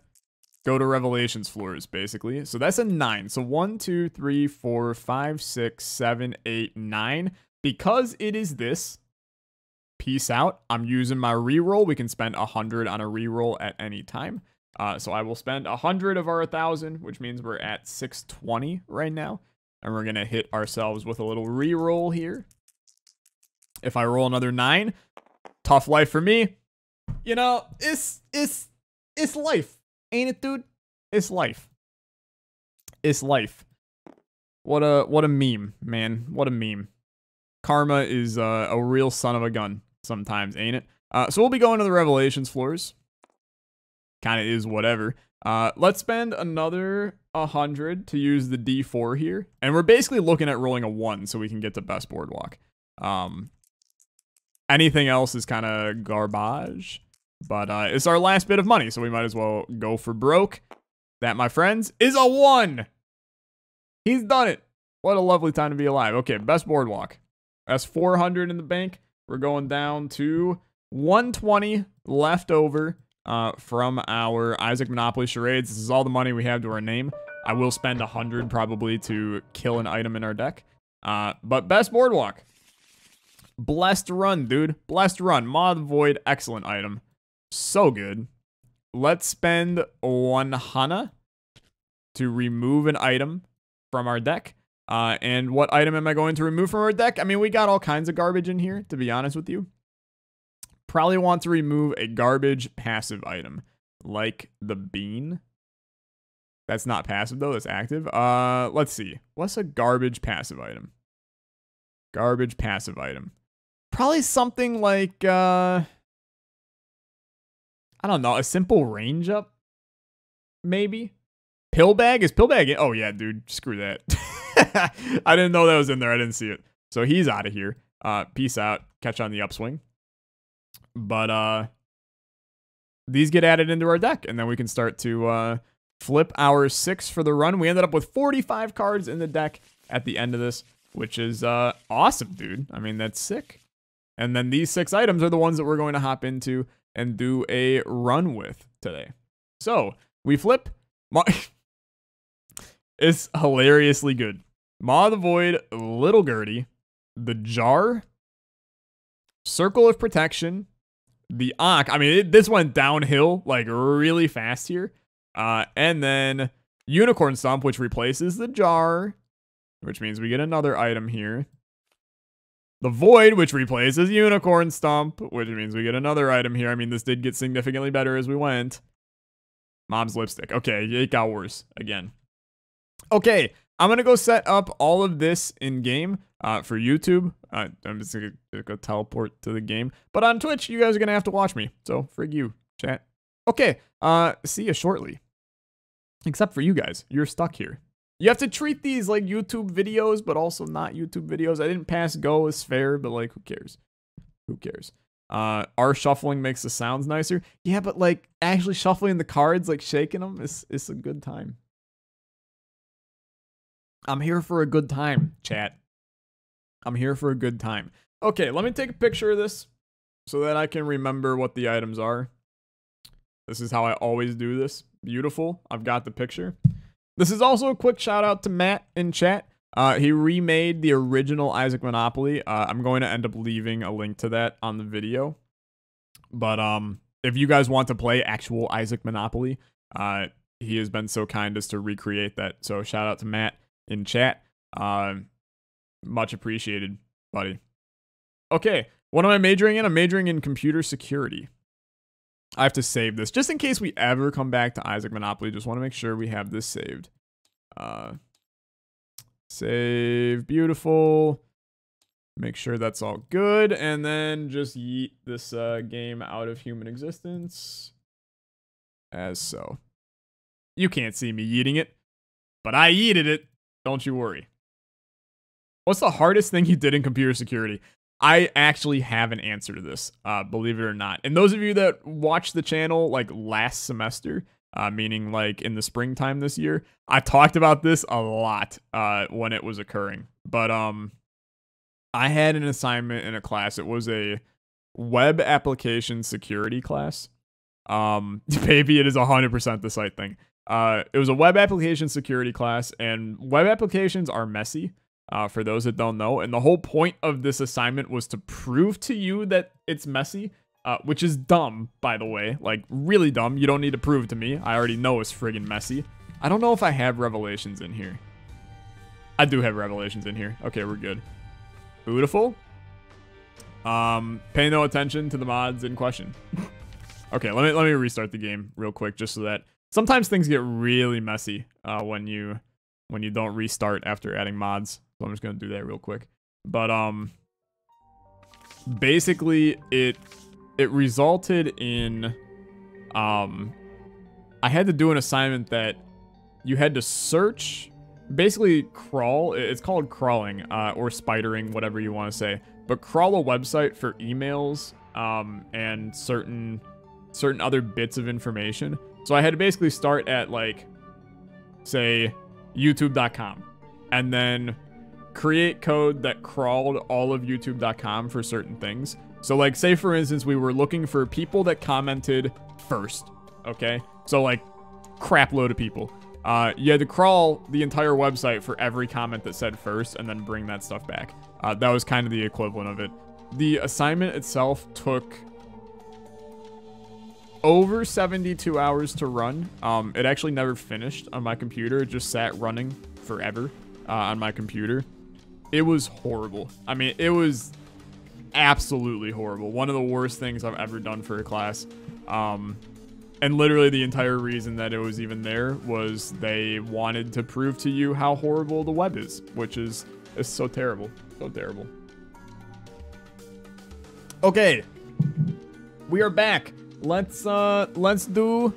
go to Revelations floors, basically. So that's a 9. So 1, 2, 3, 4, 5, 6, 7, 8, 9. Because it is this, peace out. I'm using my reroll. We can spend 100 on a reroll at any time. So I will spend 100 of our 1,000, which means we're at 620 right now. And we're going to hit ourselves with a little reroll here. If I roll another 9, tough life for me. You know, it's life. Ain't it, dude? It's life. It's life. What a meme, man. What a meme. Karma is a real son of a gun sometimes, ain't it? So we'll be going to the Revelations floors. Kind of is whatever. Let's spend another 100 to use the D4 here. And we're basically looking at rolling a 1 so we can get to best boardwalk. Anything else is kind of garbage. But it's our last bit of money, so we might as well go for broke. That, my friends, is a 1. He's done it. What a lovely time to be alive. Okay, best boardwalk. That's 400 in the bank. We're going down to 120 left over from our Isaac Monopoly charades. This is all the money we have to our name. I will spend 100 probably to kill an item in our deck. But best boardwalk. Blessed run, dude. Blessed run. Maw of the Void. Excellent item. So good. Let's spend 1 Hana to remove an item from our deck. And what item am I going to remove from our deck? I mean, we got all kinds of garbage in here, to be honest with you. Probably want to remove a garbage passive item, like the bean. That's not passive, though. That's active. Let's see. What's a garbage passive item? Garbage passive item. Probably something like, I don't know, a simple range up, maybe? Pill bag? Is pill bag in? Oh, yeah, dude. Screw that. I didn't know that was in there. I didn't see it. So he's out of here. Peace out. Catch on the upswing. But these get added into our deck, and then we can start to flip our 6 for the run. We ended up with 45 cards in the deck at the end of this, which is awesome, dude. I mean, that's sick. And then these 6 items are the ones that we're going to hop into and do a run with today. So we flip. It's hilariously good. Maw of the Void, Little Gertie, the Jar, Circle of Protection, the Ankh. I mean, this went downhill like really fast here. And then Unicorn Stump, which replaces the Jar, which means we get another item here. The Void, which replaces Unicorn Stump, which means we get another item here. I mean, this did get significantly better as we went. Mom's Lipstick. Okay, it got worse again. Okay, I'm going to go set up all of this in game for YouTube. I'm just going to go teleport to the game. But on Twitch, you guys are going to have to watch me. So, frig you, chat. Okay, see you shortly. Except for you guys. You're stuck here. You have to treat these like YouTube videos, but also not YouTube videos. I didn't pass go as fair, but like, who cares? Who cares? Our shuffling makes the sounds nicer. Yeah, but like actually shuffling the cards, like shaking them, is a good time. I'm here for a good time, chat. I'm here for a good time. Okay, let me take a picture of this so that I can remember what the items are. This is how I always do this. Beautiful. I've got the picture. This is also a quick shout out to Matt in chat. He remade the original Isaac Monopoly. I'm going to end up leaving a link to that on the video. But if you guys want to play actual Isaac Monopoly, he has been so kind as to recreate that. So shout out to Matt in chat. Much appreciated, buddy. Okay, what am I majoring in? I'm majoring in computer security. I have to save this just in case we ever come back to Isaac Monopoly. Just want to make sure we have this saved. Save, beautiful. Make sure that's all good, and then just yeet this game out of human existence as so. You can't see me yeeting it, but I yeeted it. Don't you worry. What's the hardest thing you did in computer security? I actually have an answer to this, believe it or not. And those of you that watched the channel like last semester, meaning like in the springtime this year, I talked about this a lot when it was occurring. But I had an assignment in a class. It was a web application security class. Baby, it is 100% the site thing. It was a web application security class, and web applications are messy. For those that don't know, and the whole point of this assignment was to prove to you that it's messy, which is dumb, by the way, like really dumb. You don't need to prove to me. I already know it's friggin' messy. I don't know if I have revelations in here. I do have revelations in here. Okay, we're good. Beautiful. Pay no attention to the mods in question. Okay, let me restart the game real quick just so that sometimes things get really messy when you don't restart after adding mods. So I'm just going to do that real quick. But basically it resulted in I had to do an assignment that you had to search, basically crawl. It's called crawling or spidering, whatever you want to say. But crawl a website for emails and certain other bits of information. So I had to basically start at like, say, youtube.com and then create code that crawled all of youtube.com for certain things. So like, say for instance, we were looking for people that commented first. Okay, so like crap load of people. You had to crawl the entire website for every comment that said first and then bring that stuff back. That was kind of the equivalent of it. The assignment itself took over 72 hours to run. It actually never finished on my computer. It just sat running forever on my computer. It was horrible. I mean, it was absolutely horrible. One of the worst things I've ever done for a class. And literally the entire reason that it was even there was they wanted to prove to you how horrible the web is, which is so terrible. So terrible. Okay. We are back. Let's do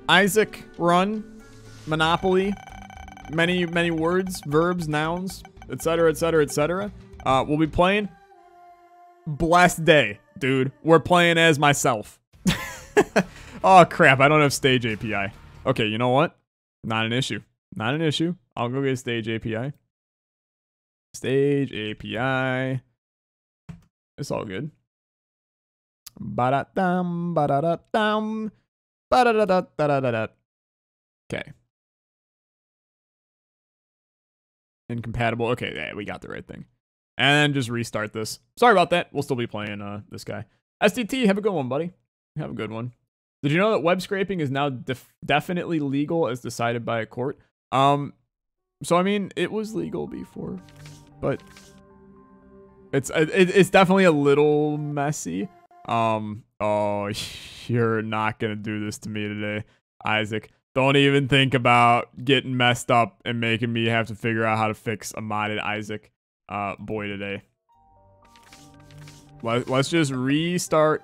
Isaac run. Monopoly, many words, verbs, nouns, etc., etc., etc. We'll be playing. Blessed day, dude. We're playing as myself. Oh, crap. I don't have stage API. Okay, you know what? Not an issue. Not an issue. I'll go get stage API. Stage API. It's all good. Ba-da-dum, ba-da-da-dum, ba-da-da-da-da-da-da. Okay. Incompatible. Okay, yeah, we got the right thing. And just restart this. Sorry about that. We'll still be playing this guy. STT, have a good one, buddy. Have a good one. Did you know that web scraping is now definitely legal as decided by a court? So I mean, it was legal before, but it's definitely a little messy. Oh, you're not gonna do this to me today, Isaac. Don't even think about getting messed up and making me have to figure out how to fix a modded Isaac boy today. Let's just restart.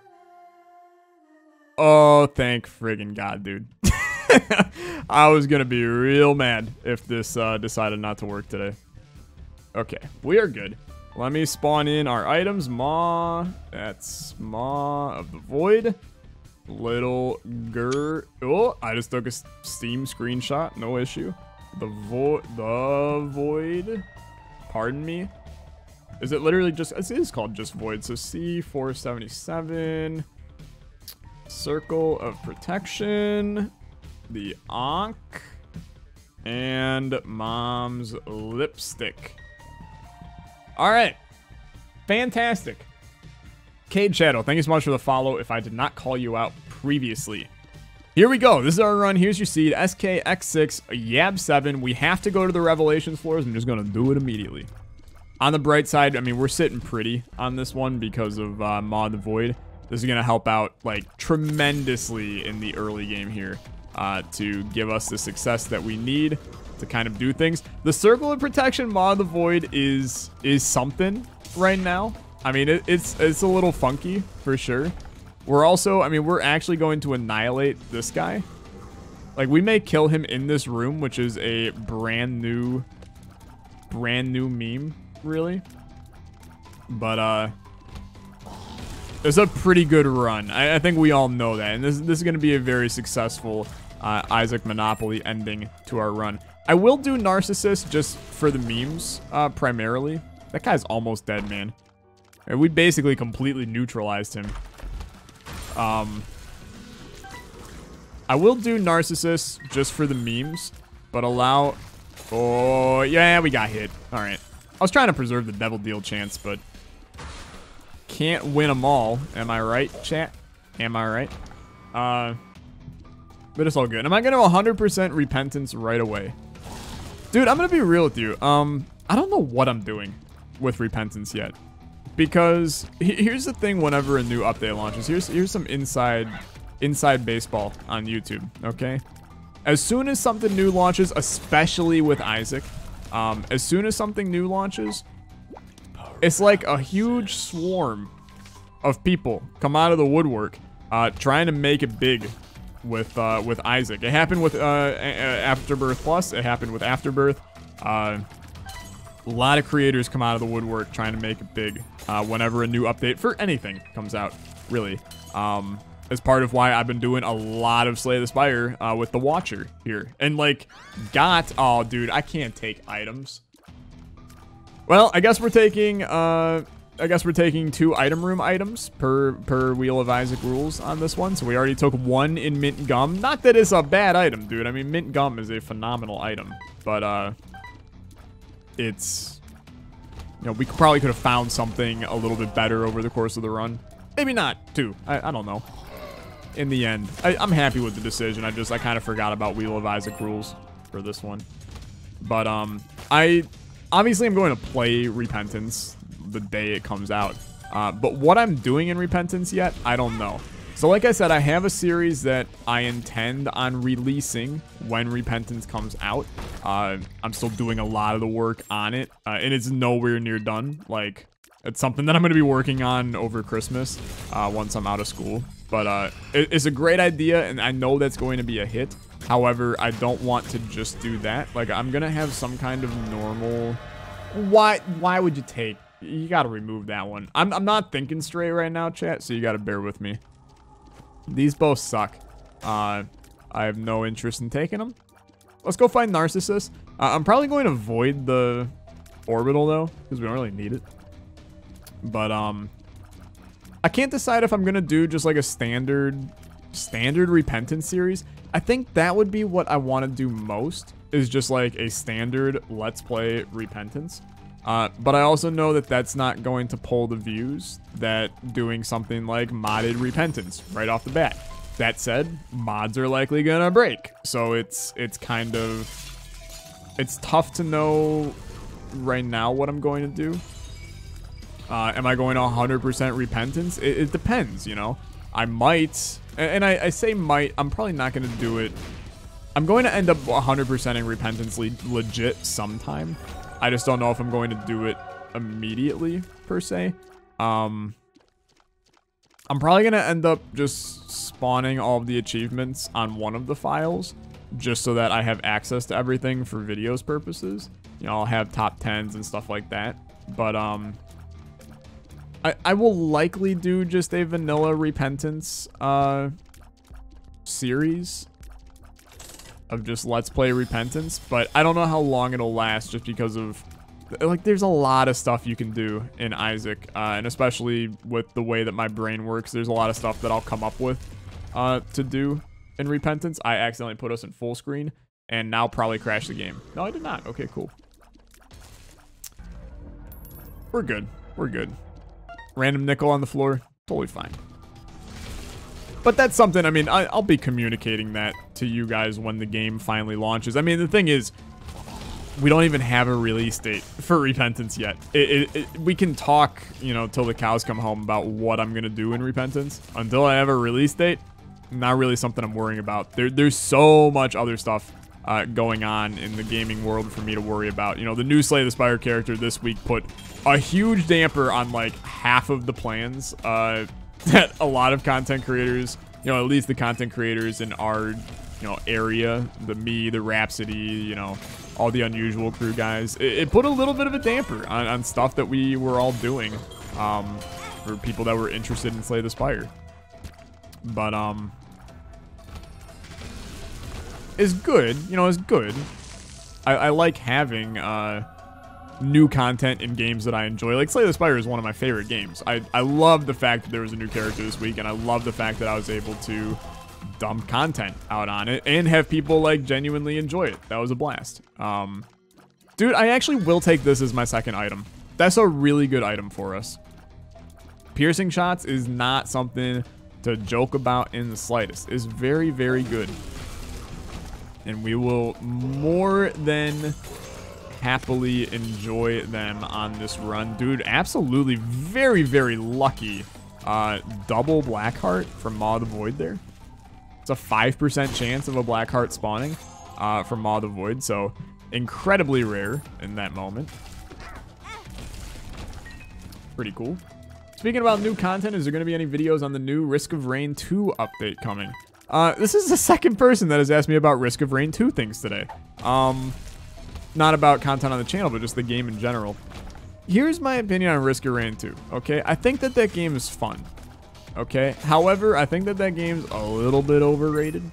Oh, thank friggin' God, dude. I was gonna be real mad if this decided not to work today. Okay, we are good. Let me spawn in our items. Maw. That's Maw of the Void. Little Gur. Oh, I just took a Steam screenshot. No issue. The Void. Pardon me. Is it literally just... It is called just Void. So C477. Circle of Protection. The Ankh. And Mom's Lipstick. Alright. Fantastic. Cade Shadow, thank you so much for the follow if I did not call you out previously. Here we go. This is our run. Here's your seed. SKX6, Yab7. We have to go to the Revelations floors. I'm just going to do it immediately. On the bright side, I mean, we're sitting pretty on this one because of Maw the Void. This is going to help out, like, tremendously in the early game here to give us the success that we need to kind of do things. The Circle of Protection Maw the Void is something right now. I mean, it's a little funky for sure. We're also, I mean, we're actually going to annihilate this guy. Like, we may kill him in this room, which is a brand new meme, really. But, it's a pretty good run. I think we all know that. And this is going to be a very successful Isaac Monopoly ending to our run. I will do Narcissist just for the memes, primarily. That guy's almost dead, man. We basically completely neutralized him. I will do Narcissist just for the memes, but allow... Oh, yeah, we got hit. All right. I was trying to preserve the Devil Deal chance, but can't win them all. Am I right, chat? Am I right? But it's all good. Am I going to 100% Repentance right away? Dude, I'm going to be real with you. I don't know what I'm doing with Repentance yet. Because here's the thing whenever a new update launches. Here's some inside baseball on YouTube, okay? As soon as something new launches, especially with Isaac, as soon as something new launches, it's like a huge swarm of people come out of the woodwork trying to make it big with Isaac. It happened with Afterbirth Plus. It happened with Afterbirth. A lot of creators come out of the woodwork trying to make it big whenever a new update for anything comes out, really. As part of why I've been doing a lot of Slay the Spire with the Watcher here. And, like, oh, dude, I can't take items. Well, I guess we're taking 2 item room items per Wheel of Isaac rules on this one. So we already took 1 in Mint Gum. Not that it's a bad item, dude. I mean, Mint Gum is a phenomenal item. But, it's... You know, we probably could have found something a little bit better over the course of the run. Maybe not, too. I don't know. In the end, I'm happy with the decision. I kind of forgot about Wheel of Isaac rules for this one. But, obviously, I'm going to play Repentance the day it comes out. But what I'm doing in Repentance yet, I don't know. So like I said, I have a series that I intend on releasing when Repentance comes out. I'm still doing a lot of the work on it, and it's nowhere near done. Like, it's something that I'm going to be working on over Christmas once I'm out of school. But it's a great idea, and I know that's going to be a hit. However, I don't want to just do that. Like, I'm gonna have some kind of normal... Why would you take... You gotta remove that one. I'm not thinking straight right now, chat, so you gotta bear with me. These both suck. I have no interest in taking them. Let's go find Narcissus. I'm probably going to avoid the orbital, though, because we don't really need it. But, I can't decide if I'm gonna do just, like, a standard Repentance series. I think that would be what I want to do most, is just, like, a standard Let's Play Repentance. But I also know that that's not going to pull the views that doing something like modded Repentance right off the bat. That said, mods are likely gonna break, so it's kind of... It's tough to know right now what I'm going to do. Am I going to 100% Repentance? It depends, you know? I might, and I say might, I'm probably not going to do it. I'm going to end up 100%ing Repentance legit sometime. I just don't know if I'm going to do it immediately, per se. I'm probably going to end up just spawning all of the achievements on one of the files, just so that I have access to everything for videos purposes. You know, I'll have top 10s and stuff like that. But, I will likely do just a vanilla Repentance, series of just Let's Play Repentance, but I don't know how long it'll last just because of, like, there's a lot of stuff you can do in Isaac, and especially with the way that my brain works, there's a lot of stuff that I'll come up with, to do in Repentance. I accidentally put us in full screen, and now probably crash the game. No, I did not. Okay, cool. We're good. We're good. Random nickel on the floor, totally fine. But that's something, I mean, I'll be communicating that to you guys when the game finally launches. I mean, the thing is, we don't even have a release date for Repentance yet. We can talk, you know, till the cows come home about what I'm going to do in Repentance. Until I have a release date, not really something I'm worrying about. There's so much other stuff going on in the gaming world for me to worry about. You know, the new Slay the Spire character this week put a huge damper on like half of the plans that a lot of content creators, you know, at least the content creators in our, you know, area, the Rhapsody, you know, all the Unusual Crew guys. It put a little bit of a damper on stuff that we were all doing for people that were interested in Slay the Spire. But is good, you know, is good. I like having new content in games that I enjoy. Like, Slay the Spire is one of my favorite games. I love the fact that there was a new character this week, and I love the fact that I was able to dump content out on it and have people, like, genuinely enjoy it. That was a blast. Dude, I actually will take this as my second item. That's a really good item for us. Piercing shots is not something to joke about in the slightest. It's very, very good. And we will more than happily enjoy them on this run. Dude, absolutely very, very lucky double Blackheart from Maw of the Void there. It's a 5% chance of a Blackheart spawning from Maw of the Void, so incredibly rare in that moment. Pretty cool. Speaking about new content, is there going to be any videos on the new Risk of Rain 2 update coming? This is the second person that has asked me about Risk of Rain 2 things today. Not about content on the channel, but just the game in general. Here's my opinion on Risk of Rain 2, okay? I think that that game is fun, okay? However, I think that that game's a little bit overrated.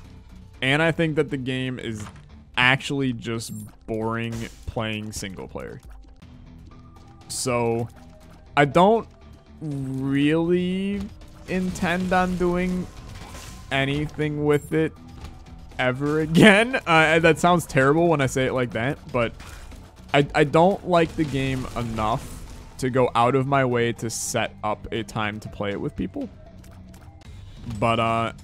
And I think that the game is actually just boring playing single player. So, I don't really intend on doing anything with it ever again. That sounds terrible when I say it like that, but I don't like the game enough to go out of my way to set up a time to play it with people. But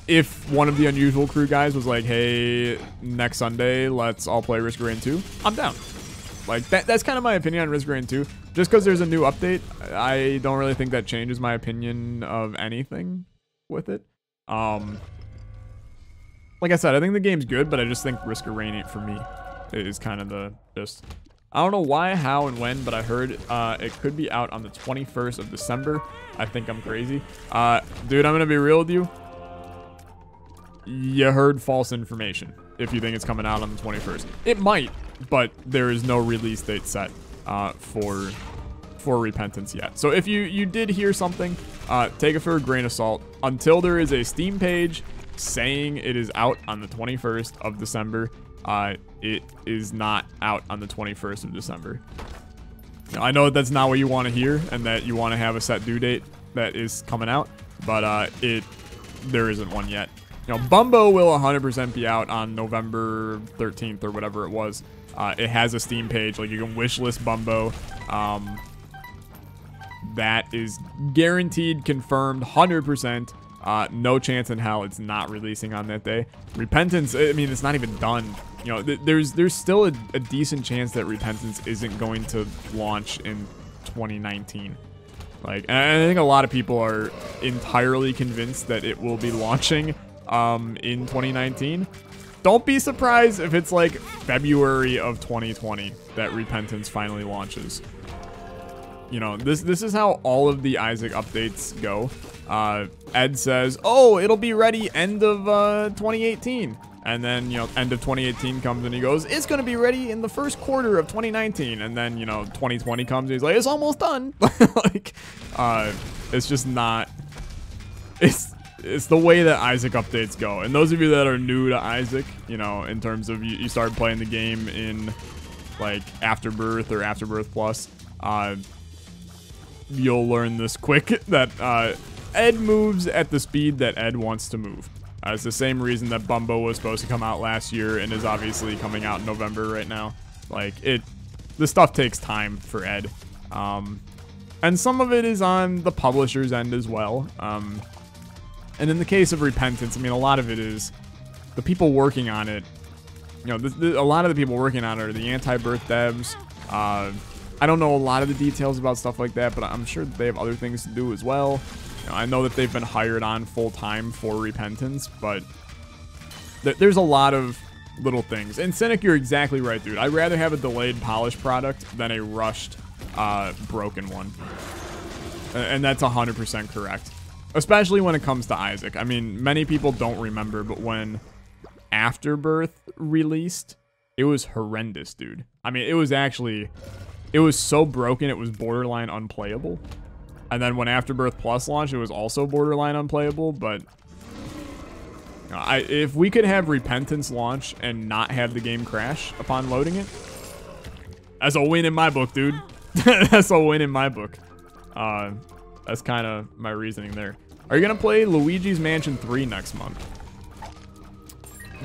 if one of the Unusual Crew guys was like, hey, next Sunday, let's all play Risk of Rain 2, I'm down. Like, that's kind of my opinion on Risk of Rain 2. Just because there's a new update, I don't really think that changes my opinion of anything with it. Like I said, I think the game's good, but I just think Risk of Rain 8 for me is kind of the just... I don't know why, how, and when, but I heard it could be out on the 21st of December. I think I'm crazy. Dude, I'm going to be real with you. you heard false information if you think it's coming out on the 21st. It might, but there is no release date set for Repentance yet. So if you did hear something, take it for a grain of salt. Until there is a Steam page saying it is out on the 21st of December, it is not out on the 21st of December. Now, I know that's not what you want to hear, and that you want to have a set due date that is coming out, but there isn't one yet. You know, Bumbo will 100% be out on November 13th or whatever it was. It has a Steam page, like you can wishlist Bumbo. That is guaranteed, confirmed, 100%. No chance in hell it's not releasing on that day. Repentance, I mean, it's not even done. You know, there's still a decent chance that Repentance isn't going to launch in 2019. Like, and I think a lot of people are entirely convinced that it will be launching in 2019. Don't be surprised if it's like February of 2020 that Repentance finally launches. You know, this is how all of the Isaac updates go. Ed says, oh, it'll be ready end of 2018. And then, you know, end of 2018 comes and he goes, it's going to be ready in the first quarter of 2019. And then, you know, 2020 comes and he's like, it's almost done. Like, it's just not, it's the way that Isaac updates go. And those of you that are new to Isaac, you know, in terms of you started playing the game in like Afterbirth or Afterbirth Plus, you'll learn this quick that Ed moves at the speed that Ed wants to move. It's the same reason that Bumbo was supposed to come out last year and is obviously coming out in November right now. Like, the stuff takes time for Ed. And some of it is on the publisher's end as well. And in the case of Repentance, I mean, a lot of it is the people working on it. You know, a lot of the people working on it are the anti-birth devs. I don't know a lot of the details about stuff like that, but I'm sure that they have other things to do as well. You know, I know that they've been hired on full-time for Repentance, but there's a lot of little things. And Cynic, you're exactly right, dude. I'd rather have a delayed polished product than a rushed, broken one. And that's 100% correct. Especially when it comes to Isaac. I mean, many people don't remember, but when Afterbirth released, it was horrendous, dude. I mean, it was so broken, it was borderline unplayable. And then when Afterbirth Plus launched, it was also borderline unplayable, but you know, if we could have Repentance launch and not have the game crash upon loading it, that's a win in my book, dude. That's a win in my book. That's kind of my reasoning there. Are you going to play Luigi's Mansion 3 next month?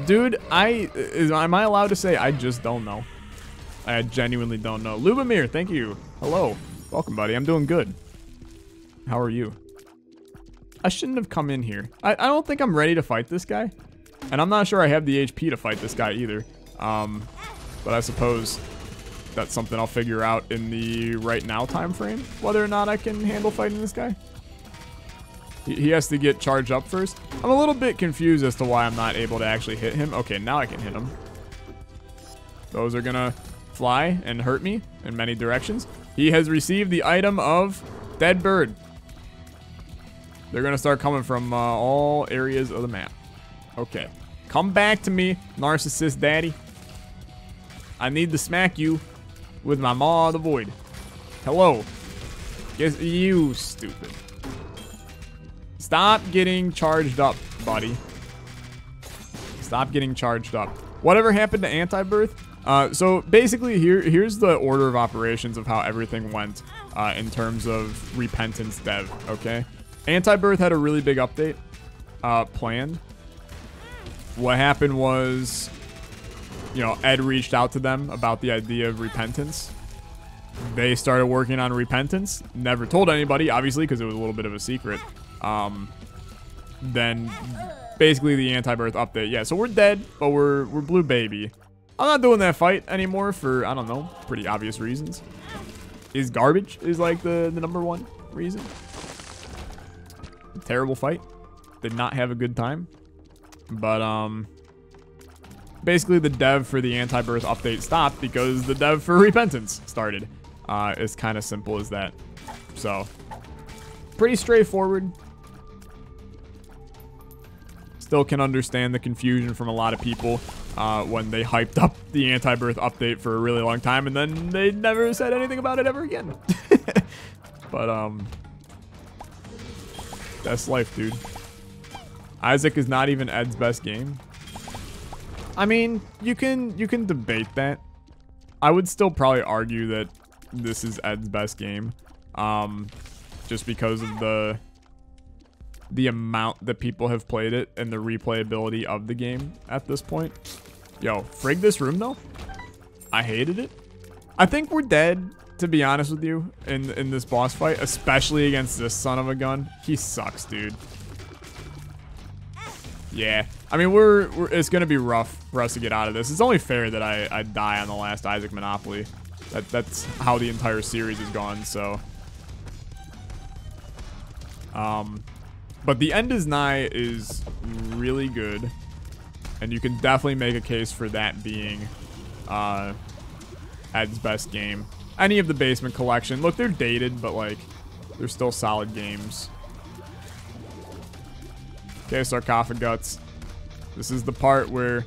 Dude, am I allowed to say I just don't know? I genuinely don't know. Lubomir, thank you. Hello. Welcome, buddy. I'm doing good. How are you? I shouldn't have come in here. I don't think I'm ready to fight this guy. And I'm not sure I have the HP to fight this guy either. But I suppose that's something I'll figure out in the right now time frame, whether or not I can handle fighting this guy. He has to get charged up first. I'm a little bit confused as to why I'm not able to actually hit him. Okay, now I can hit him. Those are gonna fly and hurt me in many directions. He has received the item of Dead Bird. They're gonna start coming from all areas of the map. Okay. Come back to me, narcissist daddy. I need to smack you with my Maw of the Void. Hello. Yes, you stupid. Stop getting charged up, buddy. Stop getting charged up. Whatever happened to Anti-Birth? So basically here's the order of operations of how everything went in terms of Repentance dev, okay? Anti-Birth had a really big update planned. What happened was, you know, Ed reached out to them about the idea of Repentance. They started working on Repentance. Never told anybody, obviously, because it was a little bit of a secret. Then basically the Anti-Birth update. Yeah, so we're dead, but we're Blue Baby. I'm not doing that fight anymore for, I don't know, pretty obvious reasons. Is garbage is like the number one reason. Terrible fight. Did not have a good time. But, basically the dev for the Anti-Birth update stopped because the dev for Repentance started. It's kind of simple as that. So, pretty straightforward. still can understand the confusion from a lot of people when they hyped up the anti-birth update for a really long time, and then they never said anything about it ever again. But, that's life, dude. Isaac is not even Ed's best game. I mean, you can debate that. I would still probably argue that this is Ed's best game. Just because of the amount that people have played it and the replayability of the game at this point. Yo, frig this room though. I hated it. I think we're dead, to be honest with you, in this boss fight, especially against this son of a gun. He sucks, dude. Yeah, I mean, it's gonna be rough for us to get out of this. It's only fair that I die on the last Isaac Monopoly. That's how the entire series has gone, so. But the End is Nigh is really good, and you can definitely make a case for that being Ed's best game. Any of the Basement Collection. Look, they're dated, but like, they're still solid games. Okay, Sarcophagus. This is the part where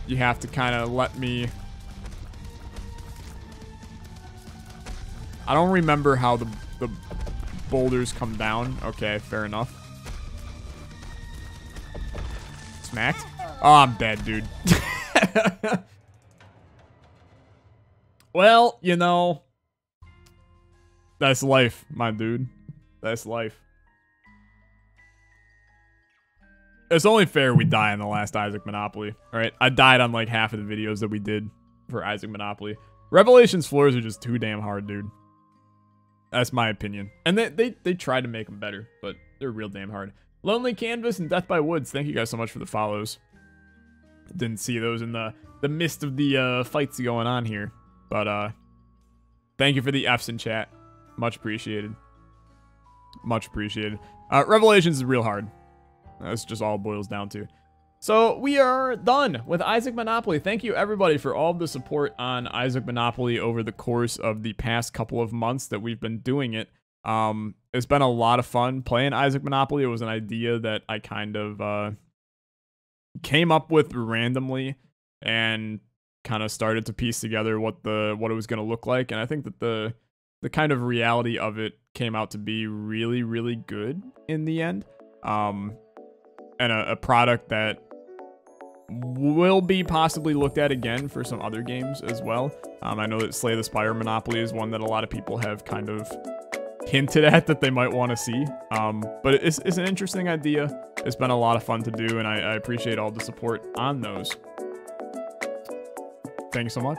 you have to kind of let me... I don't remember how the boulders come down. Okay, fair enough. Smacked? Oh, I'm dead, dude. Well, you know, that's life, my dude. That's life. It's only fair we die on the last Isaac Monopoly. All right, I died on like half of the videos that we did for Isaac Monopoly. Revelations floors are just too damn hard, dude. That's my opinion. And they tried to make them better, but they're real damn hard. Lonely Canvas and Death by Woods. Thank you guys so much for the follows. Didn't see those in the midst of the fights going on here. But thank you for the Fs in chat. Much appreciated. Much appreciated. Revelations is real hard. That's just all it boils down to. So we are done with Isaac Monopoly. Thank you everybody for all of the support on Isaac Monopoly over the course of the past couple of months that we've been doing it. It's been a lot of fun playing Isaac Monopoly. It was an idea that I kind of came up with randomly and kind of started to piece together what it was going to look like. And I think that the kind of reality of it came out to be really, really good in the end. And a product that will be possibly looked at again for some other games as well. I know that Slay the Spire Monopoly is one that a lot of people have kind of hinted at that they might want to see. But it's an interesting idea. It's been a lot of fun to do, and I appreciate all the support on those. Thank you so much.